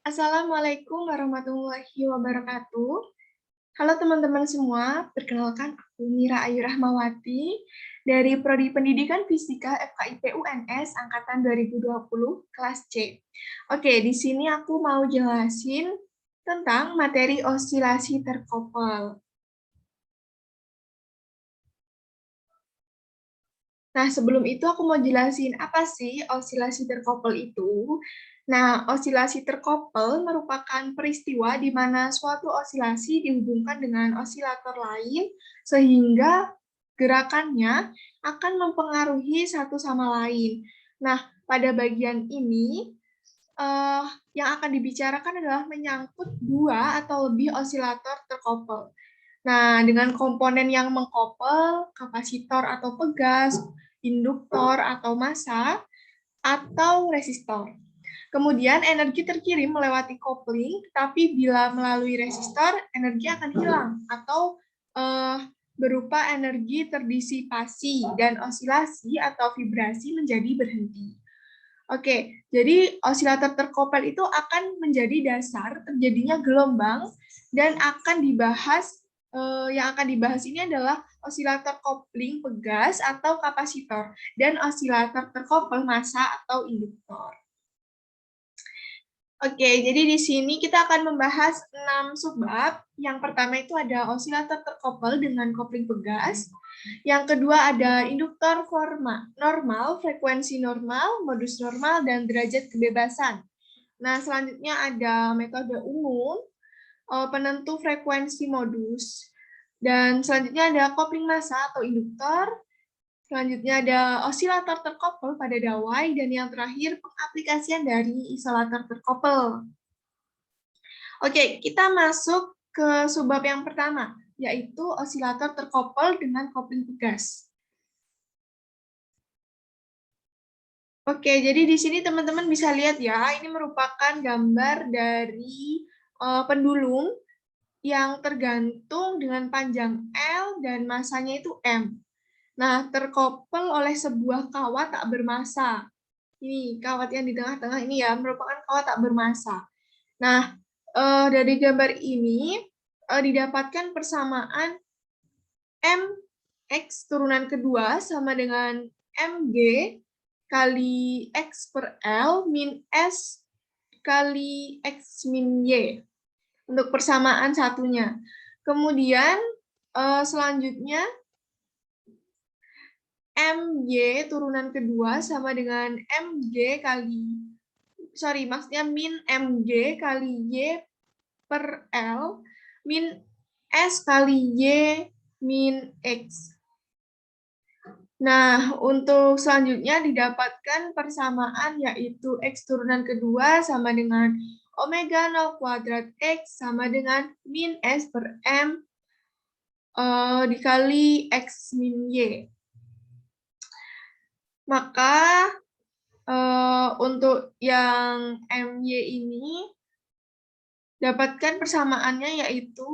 Assalamualaikum warahmatullahi wabarakatuh. Halo teman-teman semua, perkenalkan aku Mira Ayu Rahmawati dari Prodi Pendidikan Fisika FKIP UNS Angkatan 2020 kelas C. Oke, di sini aku mau jelasin tentang materi osilasi terkopel. Nah, sebelum itu aku mau jelasin apa sih osilasi terkopel itu. Nah, osilasi terkopel merupakan peristiwa di mana suatu osilasi dihubungkan dengan osilator lain sehingga gerakannya akan mempengaruhi satu sama lain. Nah, pada bagian ini yang akan dibicarakan adalah menyangkut dua atau lebih osilator terkopel. Nah, dengan komponen yang mengkopel, kapasitor atau pegas, induktor atau massa, atau resistor. Kemudian energi terkirim melewati kopling, tapi bila melalui resistor, energi akan hilang atau berupa energi terdisipasi dan osilasi atau vibrasi menjadi berhenti. Oke, jadi osilator terkopel itu akan menjadi dasar terjadinya gelombang dan akan dibahas yang akan dibahas ini adalah osilator kopling pegas atau kapasitor dan osilator terkopel massa atau induktor. Oke, jadi di sini kita akan membahas 6 subbab. Yang pertama itu ada osilator terkopel dengan kopling pegas. Yang kedua ada induktor forma normal, frekuensi normal, modus normal, dan derajat kebebasan. Nah, selanjutnya ada metode umum, penentu frekuensi modus. Dan selanjutnya ada kopling massa atau induktor. Selanjutnya ada osilator terkopel pada dawai, dan yang terakhir pengaplikasian dari isolator terkopel. Oke, kita masuk ke subbab yang pertama, yaitu osilator terkopel dengan kopling pegas. Oke, jadi di sini teman-teman bisa lihat ya, ini merupakan gambar dari pendulum yang tergantung dengan panjang L dan masanya itu M. Nah, terkopel oleh sebuah kawat tak bermassa. Ini kawat yang di tengah-tengah ini ya, merupakan kawat tak bermassa. Nah, dari gambar ini didapatkan persamaan MX turunan kedua sama dengan MG kali X per L min S kali X min Y untuk persamaan satunya. Kemudian selanjutnya MY turunan kedua sama dengan maksudnya min MG kali Y per L min S kali Y min X. Nah, untuk selanjutnya didapatkan persamaan yaitu X turunan kedua sama dengan omega 0 kuadrat X sama dengan min S per M dikali X min Y. Maka untuk yang MY ini dapatkan persamaannya yaitu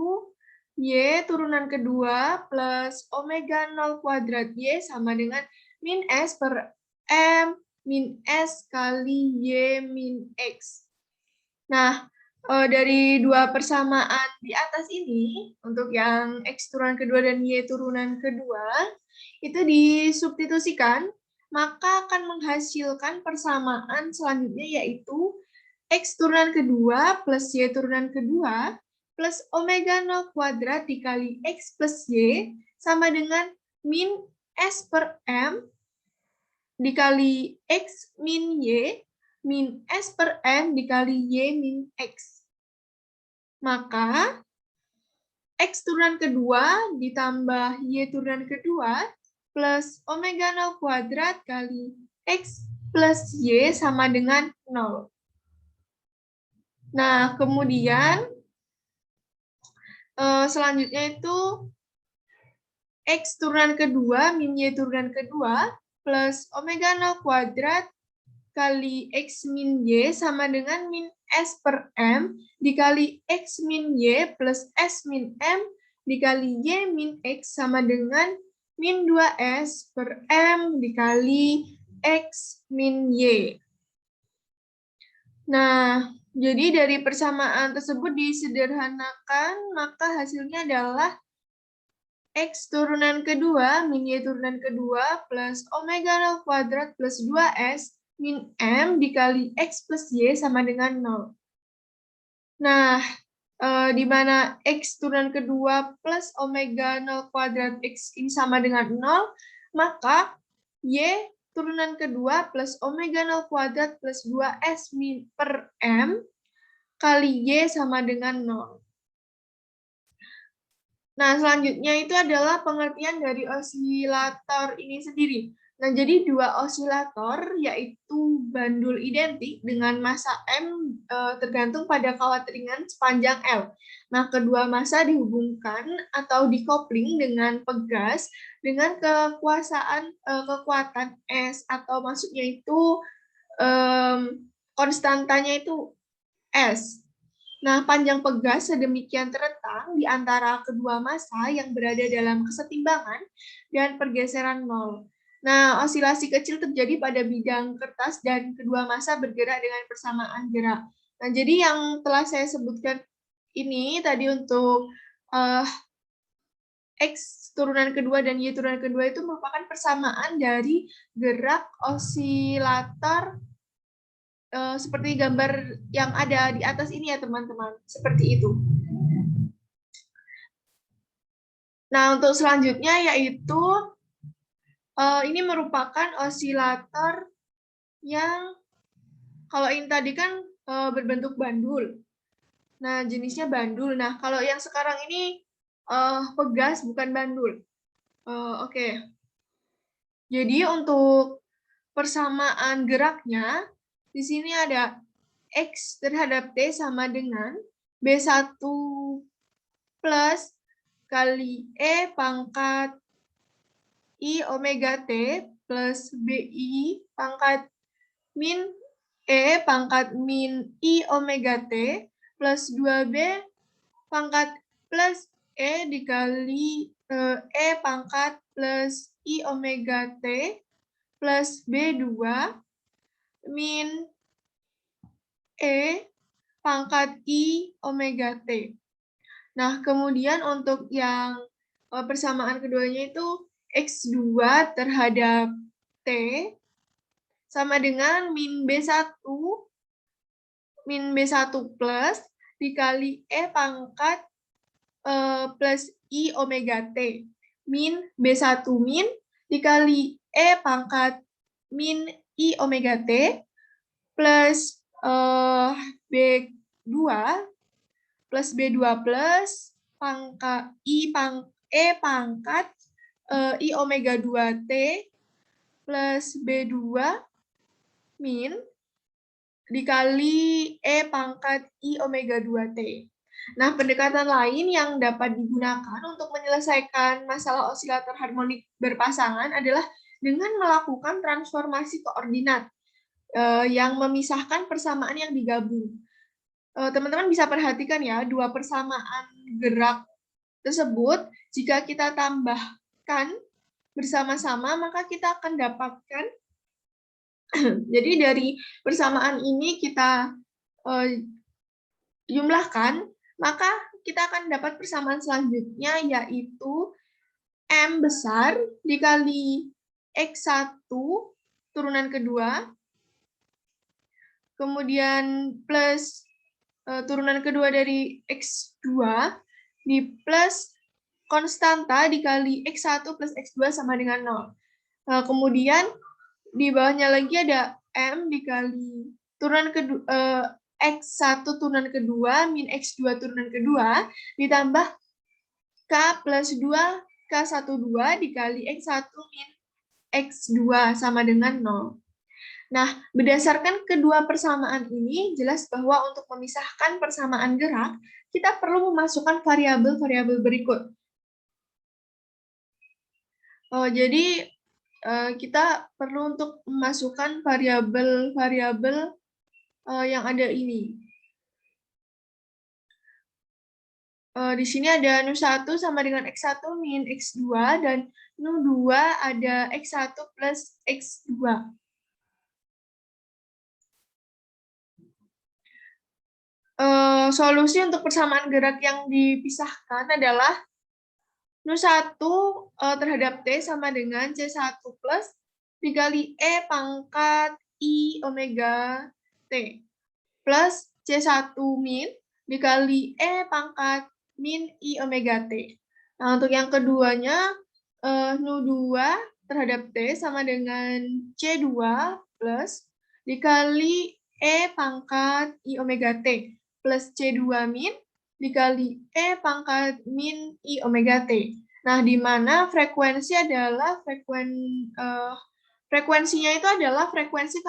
Y turunan kedua plus omega 0 kuadrat Y sama dengan min S per M min S kali Y min X. Nah, dari dua persamaan di atas ini, untuk yang X turunan kedua dan Y turunan kedua, itu disubstitusikan, maka akan menghasilkan persamaan selanjutnya yaitu X turunan kedua plus Y turunan kedua plus omega 0 kuadrat dikali X plus Y sama dengan min S per M dikali X min Y min S per M dikali Y min X. Maka X turunan kedua ditambah Y turunan kedua plus omega 0 kuadrat kali X plus Y sama dengan 0. Nah, kemudian selanjutnya itu X turunan kedua min Y turunan kedua plus omega 0 kuadrat kali X min Y sama dengan min S per M dikali X min Y plus S min M dikali Y min X sama dengan min 2S per M dikali X min Y. Nah, Jadi dari persamaan tersebut disederhanakan, maka hasilnya adalah X turunan kedua min Y turunan kedua plus omega 0 kuadrat plus 2S min M dikali X plus Y sama dengan 0. Nah, di mana X turunan kedua plus omega 0 kuadrat X ini sama dengan 0, maka Y turunan kedua plus omega 0 kuadrat plus 2S min per M kali Y sama dengan 0. Nah, selanjutnya itu adalah pengertian dari osilator ini sendiri. Nah, jadi dua osilator yaitu bandul identik dengan massa M tergantung pada kawat ringan sepanjang L. Nah, kedua massa dihubungkan atau dikopling dengan pegas dengan kekuatan S atau maksudnya itu konstantanya itu S. Nah, panjang pegas sedemikian terentang di antara kedua massa yang berada dalam kesetimbangan dan pergeseran nol. Nah, osilasi kecil terjadi pada bidang kertas dan kedua massa bergerak dengan persamaan gerak. Nah, jadi yang telah saya sebutkan ini tadi untuk X turunan kedua dan Y turunan kedua itu merupakan persamaan dari gerak osilator seperti gambar yang ada di atas ini ya teman-teman, seperti itu. Nah, untuk selanjutnya yaitu ini merupakan osilator yang kalau ini tadi kan berbentuk bandul. Nah, jenisnya bandul. Nah, kalau yang sekarang ini pegas bukan bandul. Oke. Jadi untuk persamaan geraknya di sini ada X terhadap T sama dengan B1 plus kali E pangkat I omega T plus BI pangkat min E pangkat min I omega T plus 2B pangkat plus E dikali E pangkat plus I omega T plus B2 min E pangkat I omega T. Nah, kemudian untuk yang persamaan keduanya itu X2 terhadap T sama dengan min B1 plus dikali E pangkat plus I omega T min B1 min dikali E pangkat min I omega T plus B2 plus B2 plus pangkat E pangkat I omega 2T plus B2 min dikali E pangkat I omega 2T. Nah, pendekatan lain yang dapat digunakan untuk menyelesaikan masalah osilator harmonik berpasangan adalah dengan melakukan transformasi koordinat yang memisahkan persamaan yang digabung. Teman-teman bisa perhatikan ya, dua persamaan gerak tersebut, jika kita tambahkan bersama-sama, maka kita akan dapatkan, jadi dari persamaan ini kita jumlahkan, maka kita akan dapat persamaan selanjutnya, yaitu M besar dikali X1 turunan kedua, kemudian plus turunan kedua dari X2 di plus konstanta dikali X1 plus X2 sama dengan 0. Kemudian di bawahnya lagi ada M dikali turunan kedua X1 turunan kedua min X2 turunan kedua ditambah K plus 2 K12 dikali X1 min X2 sama dengan 0. Nah, berdasarkan kedua persamaan ini, jelas bahwa untuk memisahkan persamaan gerak, kita perlu memasukkan variabel-variabel berikut. Jadi, kita perlu untuk memasukkan variabel-variabel yang ada ini. Di sini ada Nu1 sama dengan X1 min X2, dan Nu2 ada X1 plus X2. Solusi untuk persamaan gerak yang dipisahkan adalah Nu1 terhadap T sama dengan C1 plus dikali E pangkat I omega T plus C1 min dikali E pangkat min I omega T. Nah, untuk yang keduanya, Nu2 terhadap T sama dengan C2 plus dikali E pangkat I omega T plus C2 min dikali E pangkat min I omega T. Nah, di mana frekuensi adalah frekuensinya itu adalah frekuensi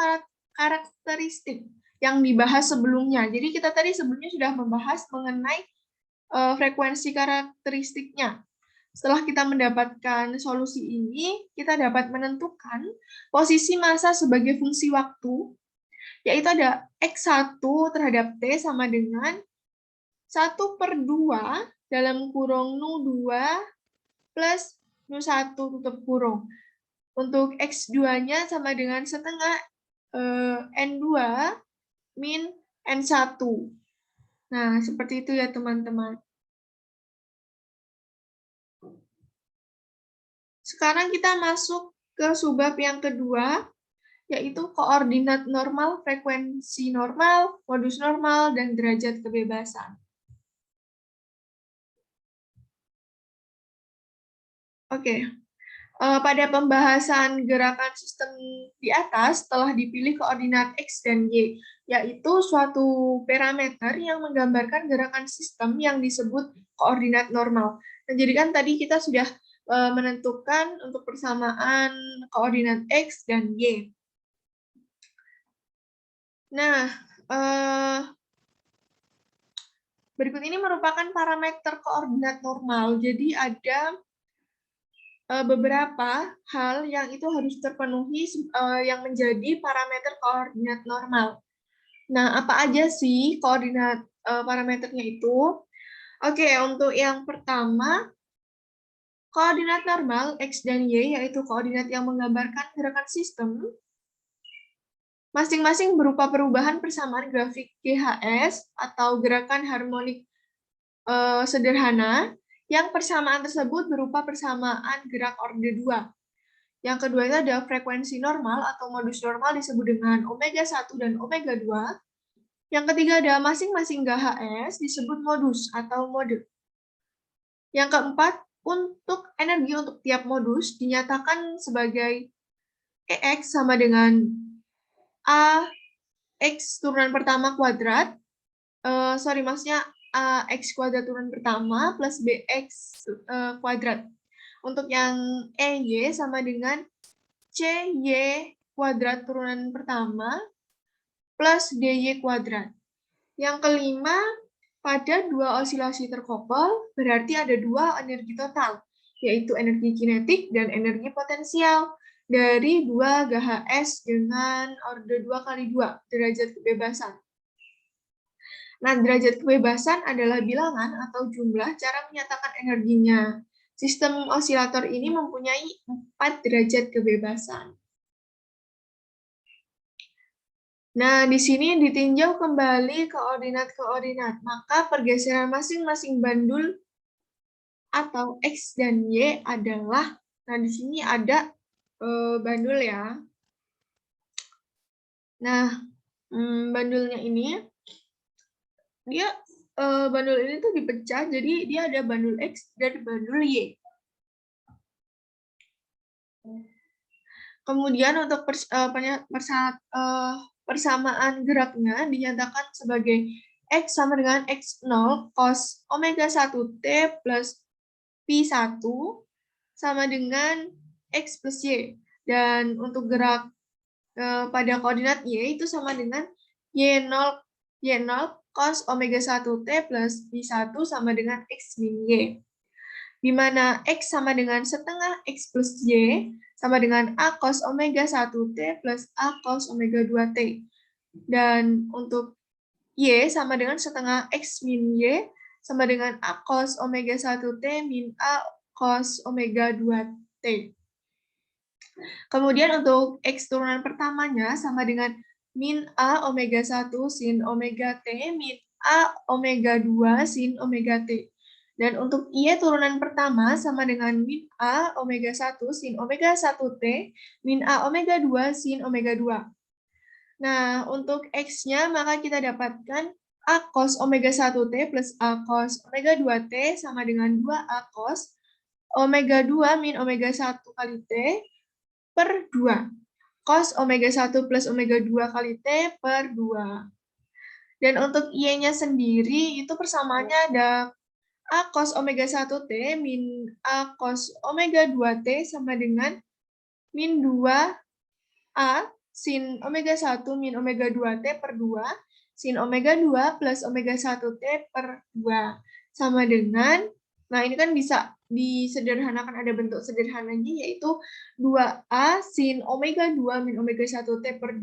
karakteristik yang dibahas sebelumnya. Jadi kita tadi sebelumnya sudah membahas mengenai frekuensi karakteristiknya. Setelah kita mendapatkan solusi ini, kita dapat menentukan posisi massa sebagai fungsi waktu, yaitu ada X1 terhadap T sama dengan 1/2 dalam kurung Nu2 plus Nu1 tutup kurung. Untuk X2-nya sama dengan setengah N2 min N1. Nah, seperti itu ya teman-teman. Sekarang kita masuk ke subbab yang kedua, yaitu koordinat normal, frekuensi normal, modus normal, dan derajat kebebasan. Oke, pada pembahasan gerakan sistem di atas telah dipilih koordinat X dan Y, yaitu suatu parameter yang menggambarkan gerakan sistem yang disebut koordinat normal. Nah, jadi kan tadi kita sudah menentukan untuk persamaan koordinat X dan Y. Nah, berikut ini merupakan parameter koordinat normal. Jadi ada beberapa hal yang itu harus terpenuhi yang menjadi parameter koordinat normal. Nah, apa aja sih koordinat parameternya itu? Oke, untuk yang pertama, koordinat normal X dan Y, yaitu koordinat yang menggambarkan gerakan sistem, masing-masing berupa perubahan persamaan grafik GHS atau gerakan harmonik sederhana, yang persamaan tersebut berupa persamaan gerak orde 2. Yang kedua itu ada frekuensi normal atau modus normal disebut dengan omega 1 dan omega 2. Yang ketiga ada masing-masing GHS disebut modus atau mode. Yang keempat, untuk energi untuk tiap modus dinyatakan sebagai EX sama dengan AX turunan pertama kuadrat. Maksudnya AX kuadrat turunan pertama plus BX kuadrat. Untuk yang EY sama dengan CY kuadrat turunan pertama plus DY kuadrat. Yang kelima, pada dua osilasi terkoppel berarti ada dua energi total, yaitu energi kinetik dan energi potensial dari 2 GHS dengan orde 2 × 2 derajat kebebasan. Nah, derajat kebebasan adalah bilangan atau jumlah cara menyatakan energinya. Sistem osilator ini mempunyai 4 derajat kebebasan. Nah, di sini ditinjau kembali koordinat-koordinat. Maka pergeseran masing-masing bandul atau X dan Y adalah, nah di sini ada bandul ya. Nah, bandulnya ini, dia bandul ini tuh dipecah, jadi dia ada bandul X dan bandul Y. Kemudian untuk persamaan geraknya dinyatakan sebagai X sama dengan X0 cos omega 1T plus Pi1 sama dengan X plus Y. Dan untuk gerak pada koordinat Y itu sama dengan Y0 cos omega 1T plus Pi1 sama dengan X min Y. Di mana X sama dengan setengah X plus Y sama dengan A cos omega 1T plus A cos omega 2T. Dan untuk Y sama dengan setengah X min Y sama dengan A cos omega 1T min A cos omega 2T. Kemudian untuk X turunan pertamanya sama dengan min A omega 1 sin omega T min A omega 2 sin omega T. Dan untuk Y turunan pertama sama dengan min A omega 1 sin omega 1T min A omega 2 sin omega 2. Nah, untuk X-nya maka kita dapatkan A cos omega 1T plus A cos omega 2T sama dengan 2A cos omega 2 min omega 1 kali T per 2. Cos omega 1 plus omega 2 kali T per 2. Dan untuk Y-nya sendiri itu persamaannya ada A cos omega 1T min A cos omega 2T sama dengan min 2A sin omega 1 min omega 2T per 2 sin omega 2 plus omega 1T per 2 sama dengan, nah ini kan bisa disederhanakan, ada bentuk sederhananya yaitu 2A sin omega 2 min omega 1T per 2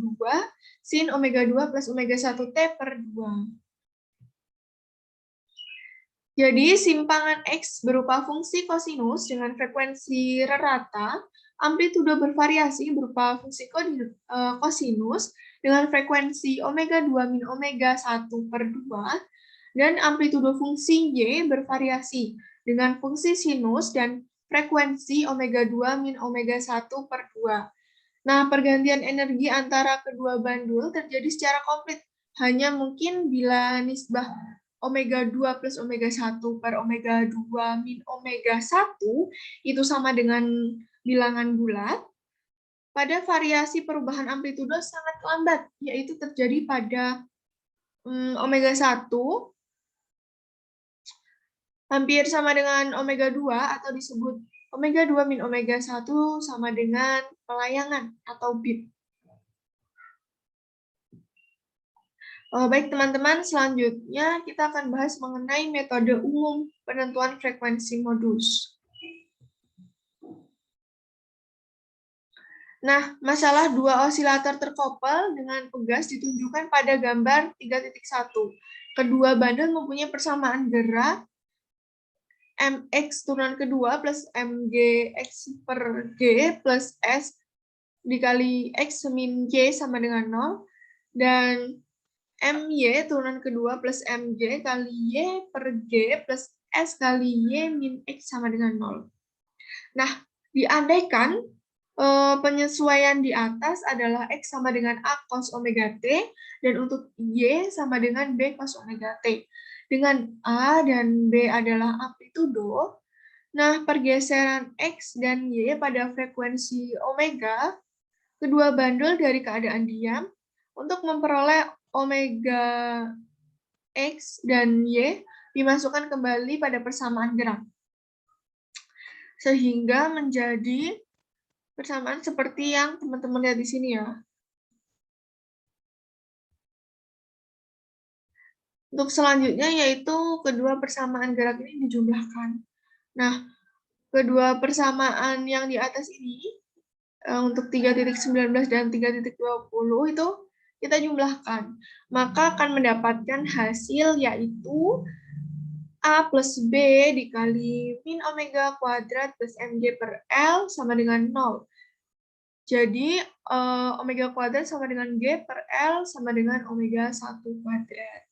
sin omega 2 plus omega 1T per 2. Jadi simpangan X berupa fungsi kosinus dengan frekuensi rata, amplitudo bervariasi berupa fungsi kosinus dengan frekuensi omega 2 min omega 1 per 2, dan amplitudo fungsi Y bervariasi dengan fungsi sinus dan frekuensi omega 2 min omega 1 per 2. Nah, pergantian energi antara kedua bandul terjadi secara komplit, hanya mungkin bila nisbah omega 2 plus omega 1 per omega 2 min omega 1 itu sama dengan bilangan bulat, pada variasi perubahan amplitudo sangat lambat, yaitu terjadi pada omega 1 hampir sama dengan omega 2 atau disebut omega 2 min omega 1 sama dengan pelayangan atau bit. Baik teman-teman, selanjutnya kita akan bahas mengenai metode umum penentuan frekuensi modus. Nah, masalah dua osilator terkoppel dengan pegas ditunjukkan pada gambar 3.1. Kedua bandul mempunyai persamaan gerak mx turunan kedua plus mgx per g plus s dikali x min y sama dengan 0, dan my turunan kedua plus mg kali y per g plus s kali y min x sama dengan 0. Nah, diandaikan penyesuaian di atas adalah x sama dengan a cos omega t, dan untuk y sama dengan b cos omega t. Dengan a dan b adalah amplitudo, nah pergeseran x dan y pada frekuensi omega, kedua bandul dari keadaan diam, untuk memperoleh omega X dan Y dimasukkan kembali pada persamaan gerak. Sehingga menjadi persamaan seperti yang teman-teman lihat di sini ya. Untuk selanjutnya yaitu kedua persamaan gerak ini dijumlahkan. Nah, kedua persamaan yang di atas ini untuk 3.19 dan 3.20 itu kita jumlahkan, maka akan mendapatkan hasil yaitu A plus B dikali min omega kuadrat plus mg per L sama dengan 0. Jadi omega kuadrat sama dengan G per L sama dengan omega 1 kuadrat.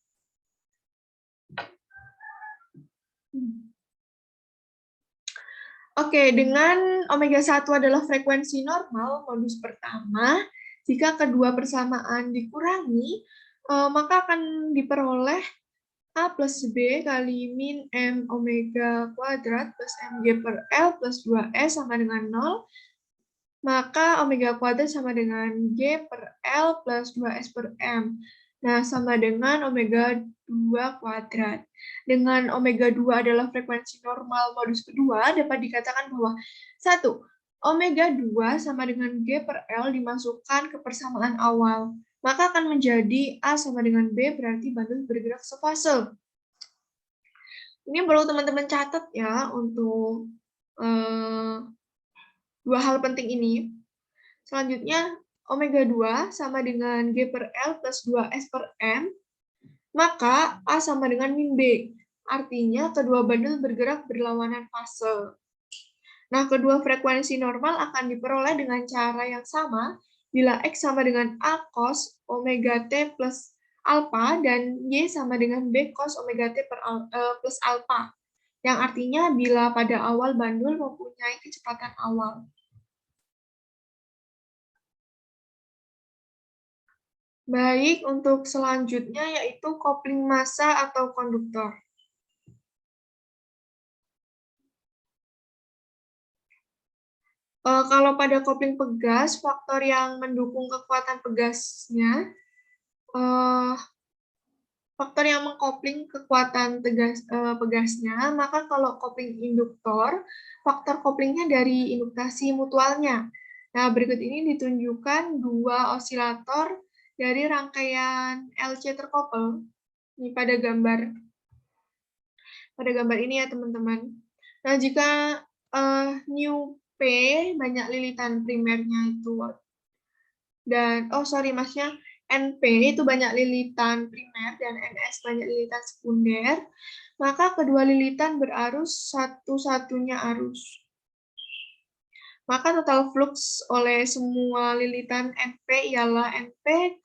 Oke, dengan omega 1 adalah frekuensi normal modus pertama, jika kedua persamaan dikurangi, maka akan diperoleh A plus B kali min M omega kuadrat plus mg per L plus 2S sama dengan 0, maka omega kuadrat sama dengan G per L plus 2S per M. Nah, sama dengan omega 2 kuadrat. Dengan omega 2 adalah frekuensi normal modus kedua, dapat dikatakan bahwa 1. Omega 2 sama dengan G per L dimasukkan ke persamaan awal, maka akan menjadi A sama dengan B, berarti bandul bergerak sefase. Ini perlu teman-teman catat ya untuk dua hal penting ini. Selanjutnya, omega 2 sama dengan G per L plus 2S per M, maka A sama dengan min B. Artinya kedua bandul bergerak berlawanan fase. Nah, kedua frekuensi normal akan diperoleh dengan cara yang sama bila X sama dengan A cos omega T plus alpha dan Y sama dengan B cos omega T plus alpha. Yang artinya bila pada awal bandul mempunyai kecepatan awal. Baik, untuk selanjutnya yaitu kopling massa atau konduktor. Kalau pada kopling pegas, faktor yang mendukung kekuatan pegasnya, faktor yang mengkopling kekuatan pegasnya, maka kalau kopling induktor, faktor koplingnya dari induktasi mutualnya. Nah, berikut ini ditunjukkan dua osilator dari rangkaian LC terkopel. Ini pada gambar ini ya, teman-teman. Nah, jika new P banyak lilitan primernya itu, dan maksudnya NP itu banyak lilitan primer dan NS banyak lilitan sekunder, maka kedua lilitan berarus satu-satunya arus. Maka total flux oleh semua lilitan NP ialah NP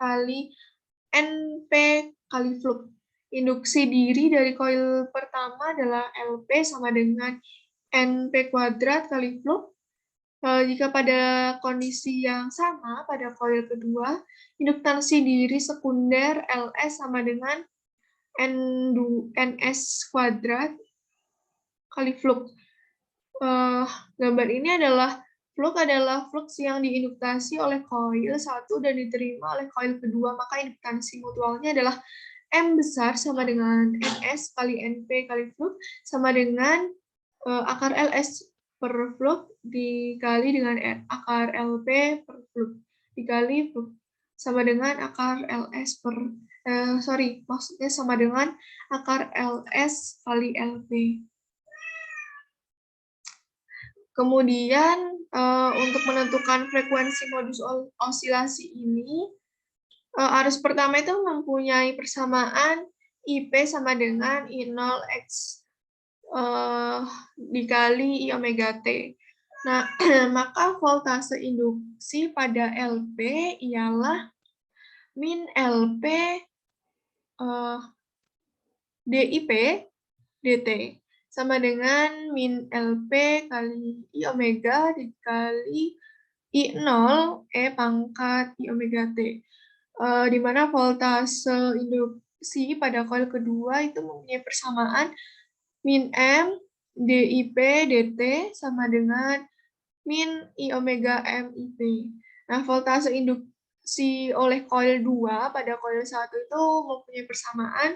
kali flux. Induksi diri dari koil pertama adalah LP sama dengan NP kuadrat kali flux. Jika pada kondisi yang sama, pada koil kedua, induktansi diri sekunder LS sama dengan NS kuadrat kali flux. Gambar ini adalah flux yang diinduktasi oleh koil 1 dan diterima oleh koil kedua, maka induktansi mutualnya adalah M besar sama dengan NS kali NP kali flux sama dengan akar LS per flux dikali dengan akar LP per flux dikali flux sama dengan akar LS maksudnya sama dengan akar LS kali LP. Kemudian untuk menentukan frekuensi modus osilasi ini, arus pertama itu mempunyai persamaan IP sama dengan I0X dikali I omega T. Nah, maka voltase induksi pada LP ialah min LP DIP dt sama dengan min LP kali I omega dikali I0 pangkat I omega T. Di mana voltase induksi pada koil kedua itu mempunyai persamaan min M DIP dt sama dengan min I omega MIP. Nah, voltase induksi oleh koil 2 pada koil 1 itu mempunyai persamaan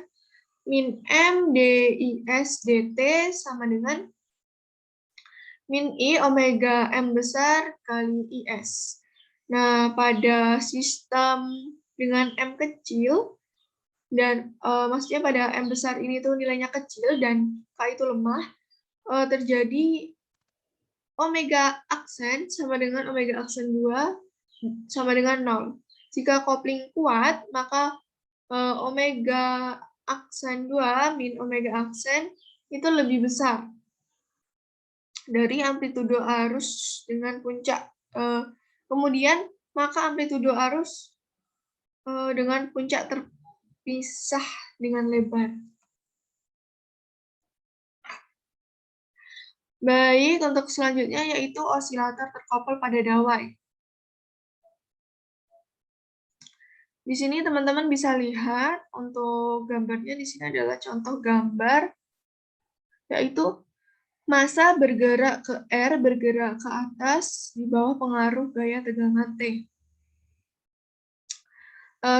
min M DIS dt sama dengan min I omega M besar kali IS. Nah, pada sistem dengan M kecil, dan maksudnya pada M besar ini tuh nilainya kecil dan K itu lemah, terjadi omega aksen sama dengan omega aksen 2 sama dengan 0. Jika kopling kuat, maka omega aksen 2 min omega aksen itu lebih besar dari amplitudo arus dengan puncak. Kemudian, maka amplitudo arus dengan puncak terpisah dengan lebar. Baik, untuk selanjutnya yaitu osilator terkopel pada dawai. Di sini teman-teman bisa lihat untuk gambarnya di sini adalah contoh gambar, yaitu massa bergerak ke R, bergerak ke atas di bawah pengaruh gaya tegangan T.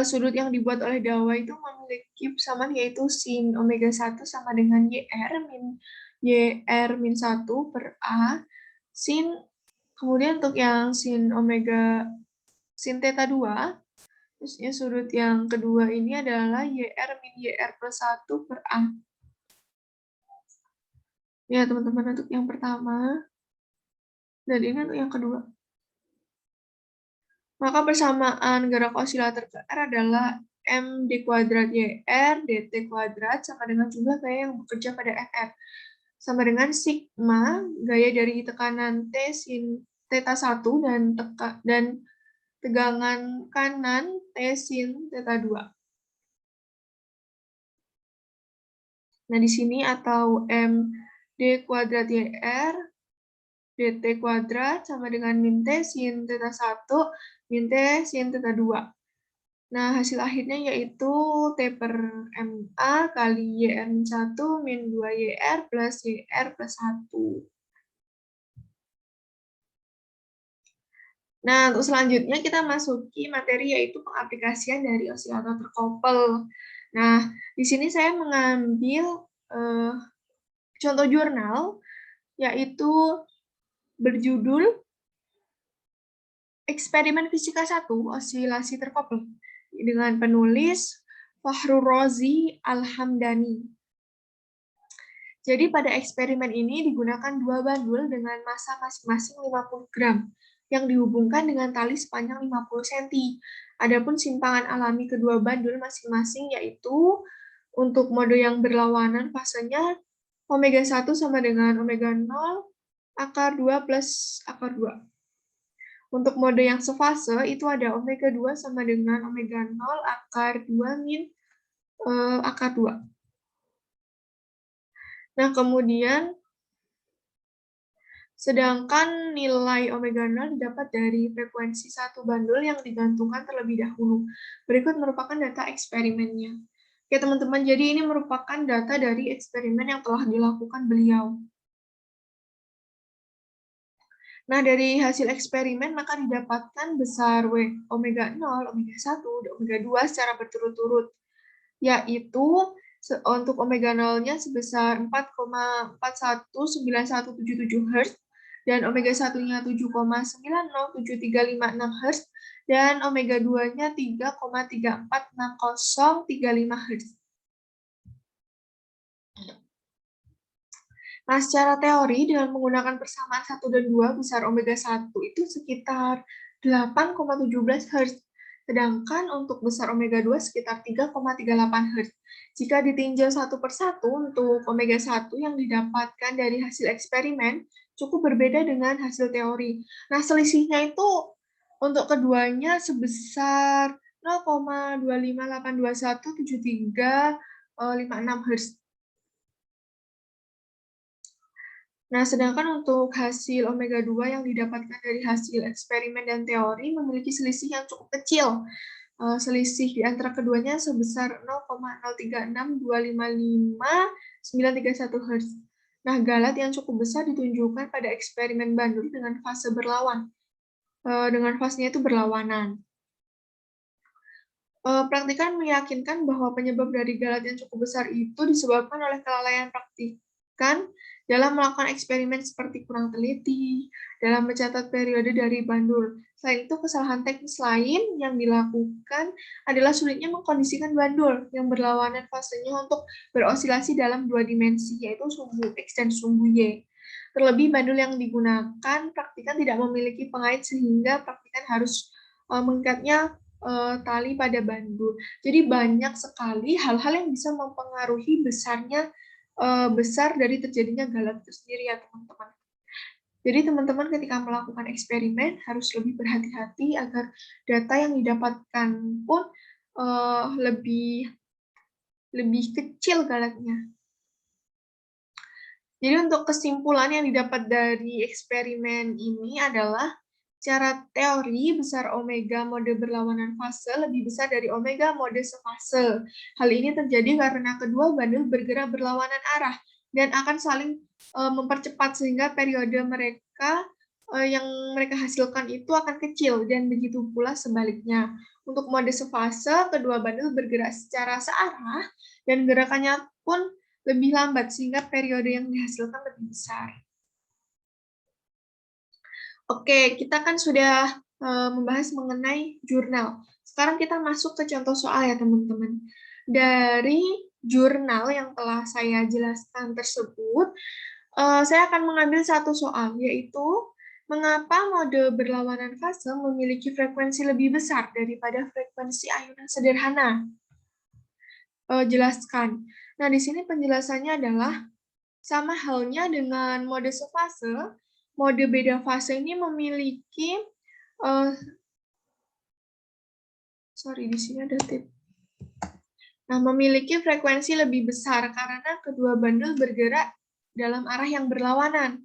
Sudut yang dibuat oleh dawai itu memiliki persamaan yaitu sin omega 1 sama dengan YR min 1 per A, kemudian untuk yang sin theta 2, terusnya sudut yang kedua ini adalah YR min YR plus 1 per A. Ya, teman-teman, untuk yang pertama, dan ini untuk yang kedua. Maka persamaan gerak osilator ke R adalah M d kuadrat YR dt kuadrat sama dengan jumlah gaya yang bekerja pada FR. Sama dengan sigma gaya dari tekanan T sin theta 1 dan tegangan kanan T sin theta 2. Nah, di sini atau MD kuadrat YR dt kuadrat sama dengan min T sin theta 1 min T sin theta 2. Nah, hasil akhirnya yaitu T per MA kali YR min 1 min 2 YR plus YR plus 1. Nah, untuk selanjutnya kita masuki materi yaitu pengaplikasian dari osilator terkopel. Nah, di sini saya mengambil contoh jurnal yaitu berjudul Eksperimen Fisika 1 Osilasi Terkopel dengan penulis Fahrur Rozi Al-Hamdani. Jadi pada eksperimen ini digunakan dua bandul dengan massa masing-masing 50 gram yang dihubungkan dengan tali sepanjang 50 cm. Adapun simpangan alami kedua bandul masing-masing yaitu untuk mode yang berlawanan fasenya omega 1 sama dengan omega 0 akar 2 plus akar 2. Untuk mode yang sefase itu ada omega 2 sama dengan omega 0 akar 2 min akar 2. Nah, kemudian sedangkan nilai omega 0 didapat dari frekuensi satu bandul yang digantungkan terlebih dahulu. Berikut merupakan data eksperimennya. Oke, teman-teman, jadi ini merupakan data dari eksperimen yang telah dilakukan beliau. Nah, dari hasil eksperimen maka didapatkan besar omega 0, omega 1, dan omega 2 secara berturut-turut, yaitu untuk omega 0-nya sebesar 4,419177 Hz, dan omega 1-nya 7,907356 Hz, dan omega 2-nya 3,346035 Hz. Nah, secara teori dengan menggunakan persamaan 1 dan 2 besar omega 1 itu sekitar 8,17 Hz. Sedangkan untuk besar omega 2 sekitar 3,38 Hz. Jika ditinjau satu persatu untuk omega 1 yang didapatkan dari hasil eksperimen cukup berbeda dengan hasil teori. Nah, selisihnya itu untuk keduanya sebesar 0,258217356 Hz. Nah, sedangkan untuk hasil omega 2 yang didapatkan dari hasil eksperimen dan teori memiliki selisih yang cukup kecil. Selisih di antara keduanya sebesar 0,036255,931 Hz. Nah, galat yang cukup besar ditunjukkan pada eksperimen bandul dengan fase berlawan. Dengan fasenya itu berlawanan. Praktikan meyakinkan bahwa penyebab dari galat yang cukup besar itu disebabkan oleh kelalaian praktikan dalam melakukan eksperimen seperti kurang teliti, dalam mencatat periode dari bandul. Selain itu, kesalahan teknis lain yang dilakukan adalah sulitnya mengkondisikan bandul yang berlawanan fasenya untuk berosilasi dalam dua dimensi, yaitu sumbu X dan sumbu Y. Terlebih, bandul yang digunakan praktikan tidak memiliki pengait sehingga praktikan harus mengikatnya tali pada bandul. Jadi banyak sekali hal-hal yang bisa mempengaruhi besar dari terjadinya galat itu sendiri ya teman-teman. Jadi teman-teman ketika melakukan eksperimen harus lebih berhati-hati agar data yang didapatkan pun lebih kecil galatnya. Jadi untuk kesimpulan yang didapat dari eksperimen ini adalah secara teori, besar omega mode berlawanan fase lebih besar dari omega mode sefase. Hal ini terjadi karena kedua bandul bergerak berlawanan arah dan akan saling mempercepat sehingga periode mereka yang mereka hasilkan itu akan kecil dan begitu pula sebaliknya. Untuk mode sefase, kedua bandul bergerak secara searah dan gerakannya pun lebih lambat sehingga periode yang dihasilkan lebih besar. Oke, kita kan sudah membahas mengenai jurnal. Sekarang kita masuk ke contoh soal ya teman-teman. Dari jurnal yang telah saya jelaskan tersebut, saya akan mengambil satu soal, yaitu mengapa mode berlawanan fase memiliki frekuensi lebih besar daripada frekuensi ayunan sederhana? Jelaskan. Nah, di sini penjelasannya adalah sama halnya dengan mode sefase, mode beda fase ini memiliki di sini ada tip. Nah, memiliki frekuensi lebih besar karena kedua bandul bergerak dalam arah yang berlawanan.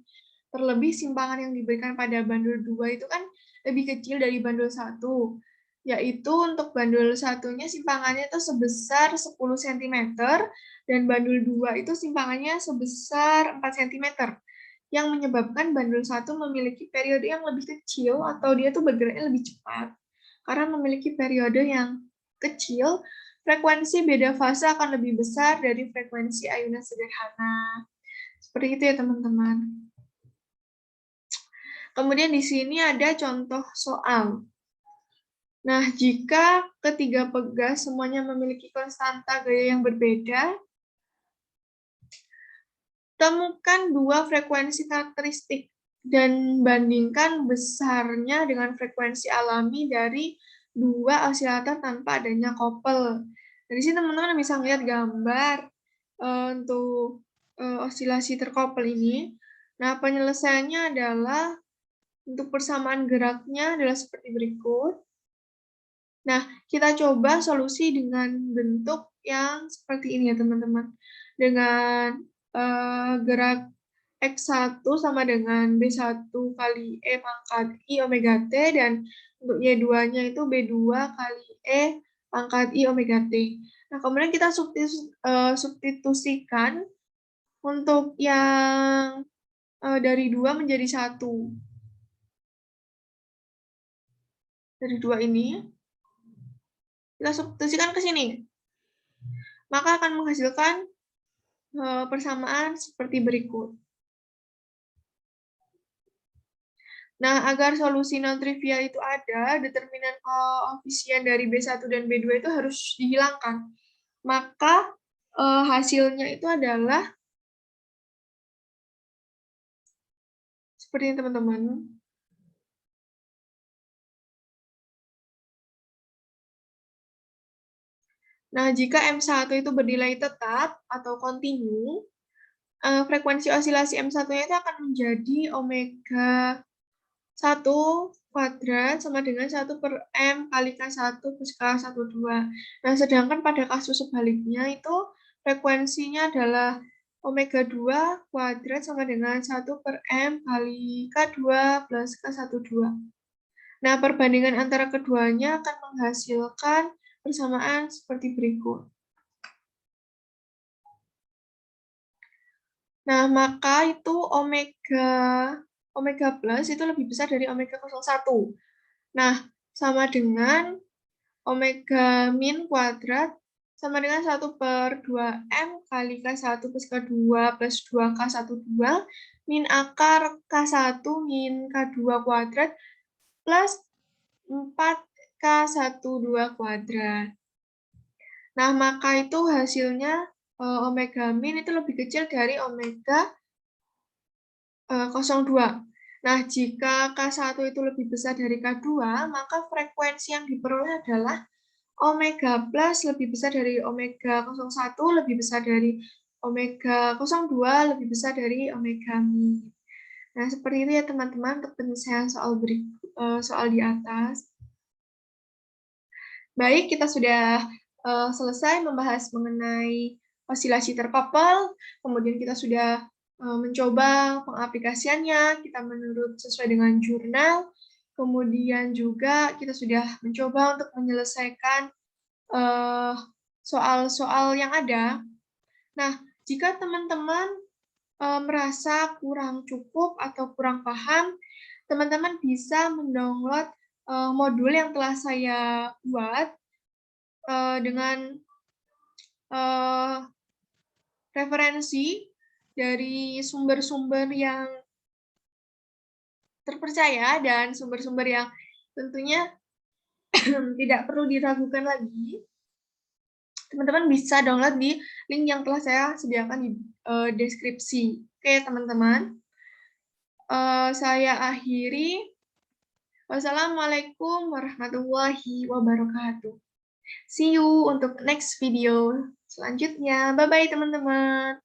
Terlebih simpangan yang diberikan pada bandul 2 itu kan lebih kecil dari bandul 1, yaitu untuk bandul satunya simpangannya itu sebesar 10 cm, dan bandul 2 itu simpangannya sebesar 4 cm, yang menyebabkan bandul 1 memiliki periode yang lebih kecil atau dia tuh bergeraknya lebih cepat. Karena memiliki periode yang kecil, frekuensi beda fase akan lebih besar dari frekuensi ayunan sederhana. Seperti itu ya teman-teman. Kemudian di sini ada contoh soal. Nah, jika ketiga pegas semuanya memiliki konstanta gaya yang berbeda, temukan dua frekuensi karakteristik dan bandingkan besarnya dengan frekuensi alami dari dua osilator tanpa adanya kopel. Dari sini teman-teman bisa melihat gambar untuk osilasi terkopel ini. Nah, penyelesaiannya adalah untuk persamaan geraknya adalah seperti berikut. Nah, kita coba solusi dengan bentuk yang seperti ini ya teman-teman. Dengan gerak X1 sama dengan B1 kali E pangkat I omega T, dan untuk Y2-nya itu B2 kali E pangkat I omega T. Nah, kemudian kita substitusikan untuk yang dari 2 menjadi 1. Dari 2 ini, kita substitusikan ke sini. Maka akan menghasilkan persamaan seperti berikut. Nah, agar solusi non-trivial itu ada, determinan koefisien dari B1 dan B2 itu harus dihilangkan. Maka hasilnya itu adalah seperti ini teman-teman. Nah, jika M1 itu bernilai tetap atau kontinu, frekuensi osilasi M1-nya itu akan menjadi omega 1 kuadrat sama dengan 1 per M kali K1 plus K12. Nah, sedangkan pada kasus sebaliknya itu frekuensinya adalah omega 2 kuadrat sama dengan 1 per M kali K2 plus K12. Nah, perbandingan antara keduanya akan menghasilkan persamaan seperti berikut. Nah, maka itu omega plus itu lebih besar dari omega 01. Nah, sama dengan omega min kuadrat sama dengan 1 per 2M kali K1 plus K2 plus 2K12 min akar K1 min K2 kuadrat plus 4K12 kuadrat. Nah, maka itu hasilnya omega min itu lebih kecil dari omega 02. Nah, jika K1 itu lebih besar dari K2, maka frekuensi yang diperoleh adalah omega plus lebih besar dari omega 01, lebih besar dari omega 02, lebih besar dari omega min. Nah, seperti itu ya teman-teman untuk penyelesaian soal di atas. Baik, kita sudah selesai membahas mengenai osilasi terkopel, kemudian kita sudah mencoba pengaplikasiannya, kita menurut sesuai dengan jurnal, kemudian juga kita sudah mencoba untuk menyelesaikan soal-soal yang ada. Nah, jika teman-teman merasa kurang cukup atau kurang paham, teman-teman bisa mendownload modul yang telah saya buat dengan referensi dari sumber-sumber yang terpercaya dan sumber-sumber yang tentunya tidak perlu diragukan lagi. Teman-teman bisa download di link yang telah saya sediakan di deskripsi. Oke, teman-teman. Saya akhiri. Wassalamualaikum warahmatullahi wabarakatuh. See you untuk next video selanjutnya. Bye-bye, teman-teman.